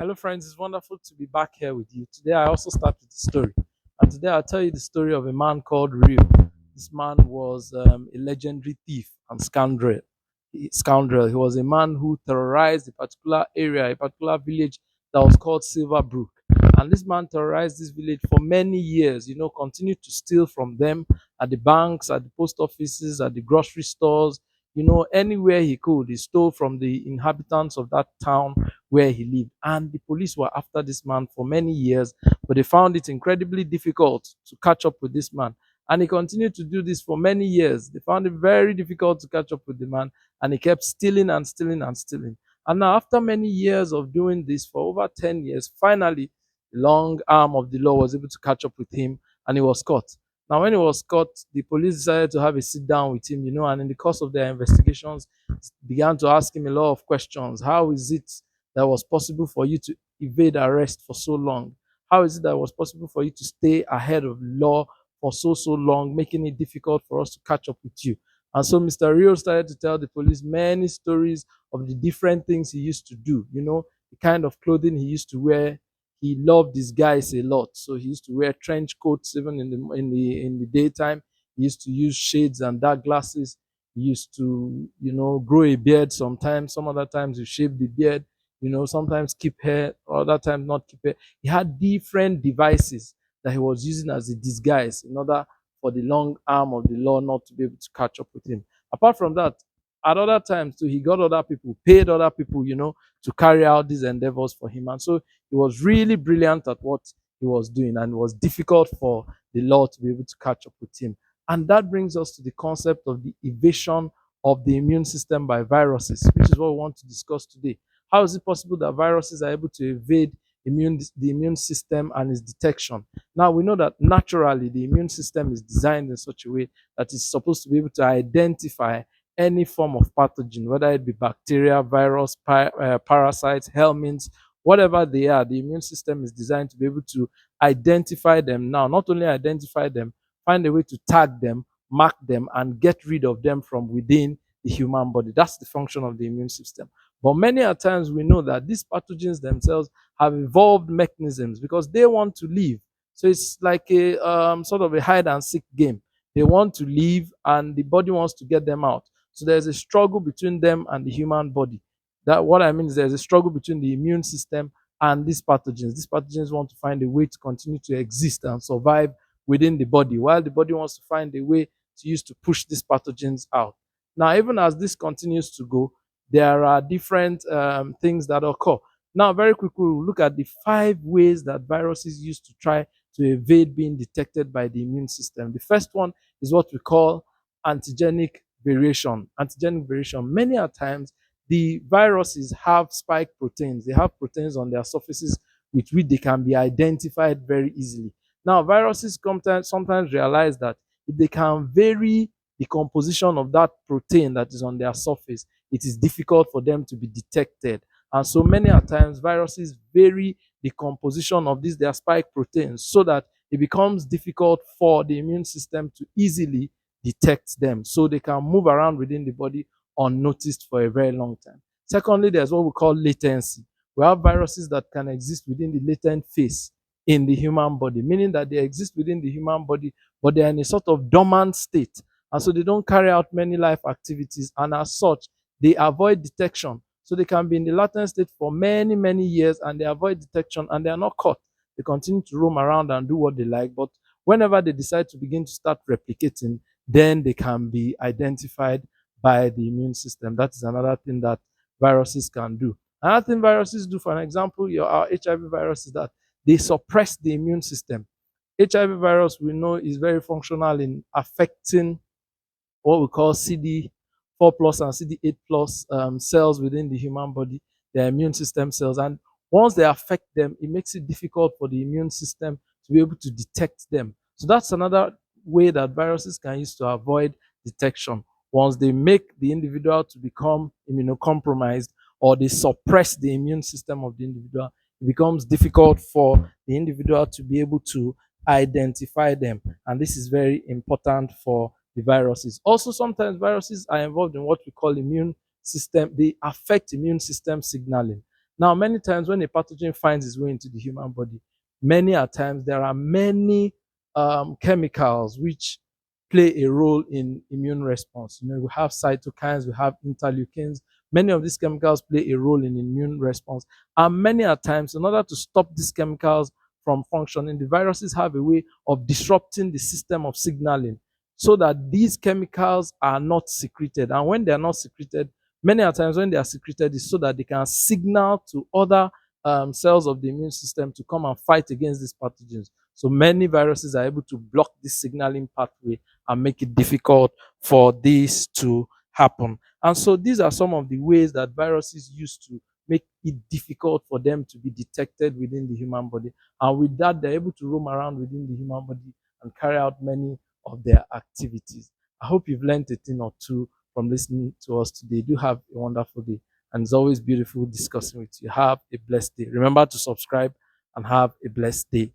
Hello, friends. It's wonderful to be back here with you. Today, I also start with a story. And today, I'll tell you the story of a man called Rio. This man was a legendary thief and scoundrel. He was a man who terrorized a particular area, a particular village that was called Silverbrook. And this man terrorized this village for many years, continued to steal from them at the banks, at the post offices, at the grocery stores, anywhere he could. He stole from the inhabitants of that town where he lived. And the police were after this man for many years, but they found it incredibly difficult to catch up with this man. And he continued to do this for many years. They found it very difficult to catch up with the man, and he kept stealing and stealing and stealing. And now, after many years of doing this for over 10 years, finally, the long arm of the law was able to catch up with him, and he was caught. Now, when he was caught, the police decided to have a sit down with him, and in the course of their investigations, began to ask him a lot of questions. How is it that was possible for you to evade arrest for so long? How is it that it was possible for you to stay ahead of the law for so long, making it difficult for us to catch up with you? And so Mr. Rio started to tell the police many stories of the different things he used to do, the kind of clothing he used to wear. He loved his guys a lot, so he used to wear trench coats even in the daytime. He used to use shades and dark glasses. He used to, grow a beard sometimes. Some other times he shaved the beard. Sometimes keep hair, other times not keep hair. He had different devices that he was using as a disguise in order for the long arm of the law not to be able to catch up with him. Apart from that, at other times too, he got other people, paid other people, to carry out these endeavors for him. And so he was really brilliant at what he was doing, and it was difficult for the law to be able to catch up with him. And that brings us to the concept of the evasion of the immune system by viruses, which is what we want to discuss today. How is it possible that viruses are able to evade the immune system and its detection? Now, we know that naturally the immune system is designed in such a way that it's supposed to be able to identify any form of pathogen, whether it be bacteria, virus, parasites, helminths, whatever they are. The immune system is designed to be able to identify them now. Not only identify them, find a way to tag them, mark them, and get rid of them from within the human body. That's the function of the immune system. But many a times we know that these pathogens themselves have evolved mechanisms because they want to live. So it's like a sort of a hide and seek game. They want to live, and the body wants to get them out. So there's a struggle between them and the human body. That what I mean is there's a struggle between the immune system and these pathogens. These pathogens want to find a way to continue to exist and survive within the body, while the body wants to find a way to use to push these pathogens out. Now, even as this continues to go, there are different things that occur. Now, very quickly, we'll look at the 5 ways that viruses use to try to evade being detected by the immune system. The first one is what we call antigenic variation. Antigenic variation. Many a times, the viruses have spike proteins. They have proteins on their surfaces with which they can be identified very easily. Now, viruses sometimes realize that if they can vary the composition of that protein that is on their surface, it is difficult for them to be detected. And so many a times viruses vary the composition of these their spike proteins so that it becomes difficult for the immune system to easily detect them, so they can move around within the body unnoticed for a very long time. Secondly, there's what we call latency. We have viruses that can exist within the latent phase in the human body, meaning that they exist within the human body, but they are in a sort of dormant state. And so they don't carry out many life activities, and as such, they avoid detection. So they can be in the latent state for many, many years, and they avoid detection, and they are not caught. They continue to roam around and do what they like. But whenever they decide to begin to start replicating, then they can be identified by the immune system. That is another thing that viruses can do. Another thing viruses do, for an example, our HIV virus, is that they suppress the immune system. HIV virus, we know, is very functional in affecting what we call CD4 plus and CD8 plus cells within the human body, the immune system cells. And once they affect them, it makes it difficult for the immune system to be able to detect them. So that's another way that viruses can use to avoid detection. Once they make the individual to become immunocompromised, or they suppress the immune system of the individual, it becomes difficult for the individual to be able to identify them. And this is very important for the viruses. Also, sometimes viruses are involved in what we call immune system. They affect immune system signaling. Now, many times when a pathogen finds its way into the human body, many a times there are many chemicals which play a role in immune response. We have cytokines, we have interleukins. Many of these chemicals play a role in immune response. And many a times, in order to stop these chemicals from functioning, the viruses have a way of disrupting the system of signaling so that these chemicals are not secreted. And when they are not secreted, many a times when they are secreted, is so that they can signal to other cells of the immune system to come and fight against these pathogens. So many viruses are able to block this signaling pathway and make it difficult for this to happen. And so these are some of the ways that viruses use to make it difficult for them to be detected within the human body. And with that, they're able to roam around within the human body and carry out many of their activities. I hope you've learned a thing or two from listening to us today. Do have a wonderful day. And it's always beautiful discussing with you. Have a blessed day. Remember to subscribe and have a blessed day.